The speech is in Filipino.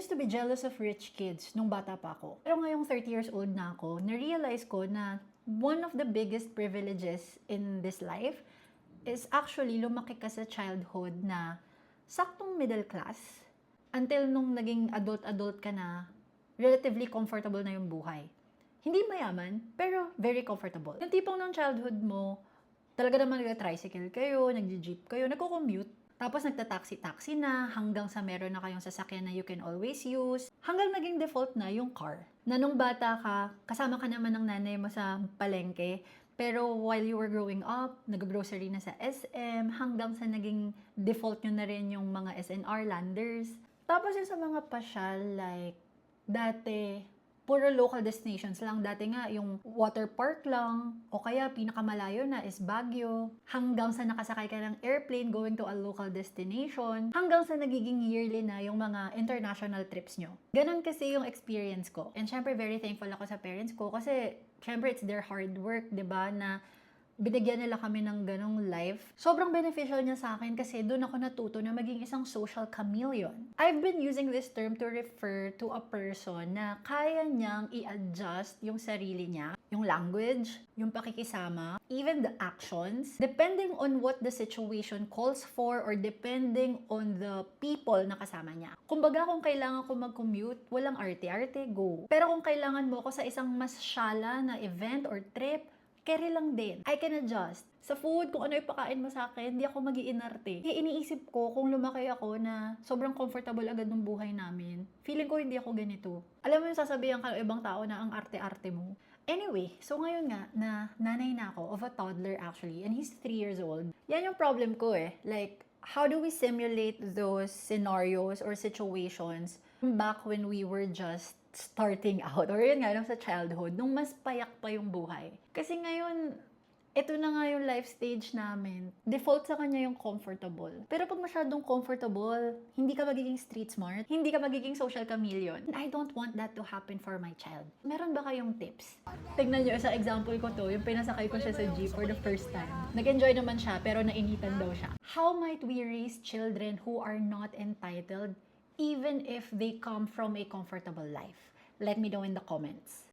used to be jealous of rich kids nung bata pa ako. Pero ngayong 30 years old na ako, na-realize ko na one of the biggest privileges in this life is actually lumaki ka sa childhood na saktong middle class until nung naging adult ka na, relatively comfortable na yung buhay. Hindi mayaman, pero very comfortable. Yung tipong ng childhood mo, talaga naman nag-tricycle kayo, nag-jeep kayo, nagko-commute. Tapos nagta-taxi-taxi na hanggang sa meron na kayong sasakyan na you can always use. Hanggang naging default na yung car. Na nung bata ka, kasama ka naman ng nanay mo sa palengke. Pero while you were growing up, nag-grocery na sa SM, hanggang sa naging default nyo na rin yung mga SNR landers. Tapos yung sa mga pasyal, like, dati, puro local destinations lang. Dati nga, yung water park lang, o kaya pinakamalayo na is Baguio, hanggang sa nakasakay ka ng airplane going to a local destination, hanggang sa nagiging yearly na yung mga international trips nyo. Ganon kasi yung experience ko. And syempre, very thankful ako sa parents ko kasi syempre, it's their hard work, diba, na binigyan nila kami ng ganong life. Sobrang beneficial niya sa akin kasi doon ako natuto na maging isang social chameleon. I've been using this term to refer to a person na kaya niyang i-adjust yung sarili niya, yung language, yung pakikisama, even the actions, depending on what the situation calls for or depending on the people na kasama niya. Kumbaga, kung kailangan ko mag-commute, walang arte-arte, go. Pero kung kailangan mo ako sa isang mas syala na event or trip, carry lang din. I can adjust. Sa food, kung ano ipakain mo sa akin, hindi ako mag-iinarte. Iniisip ko, kung lumaki ako na sobrang comfortable agad ng buhay namin, feeling ko hindi ako ganito. Alam mo yung sasabihan ka ng ibang tao na ang arte-arte mo. Anyway, so ngayon nga, na nanay na ako of a toddler actually, and he's 3 years old. Yan yung problem ko eh. Like, how do we simulate those scenarios or situations back when we were just starting out, or yun nga, sa childhood, nung mas payak pa yung buhay. Kasi ngayon, ito na nga yung life stage namin. Default sa kanya yung comfortable. Pero pag masyadong comfortable, hindi ka magiging street smart, hindi ka magiging social chameleon. I don't want that to happen for my child. Meron ba kayong tips? Tignan nyo, sa example ko to, yung pinasakay ko siya sa jeep for the first time. Nag-enjoy naman siya, pero nainitan daw siya. How might we raise children who are not entitled even if they come from a comfortable life? Let me know in the comments.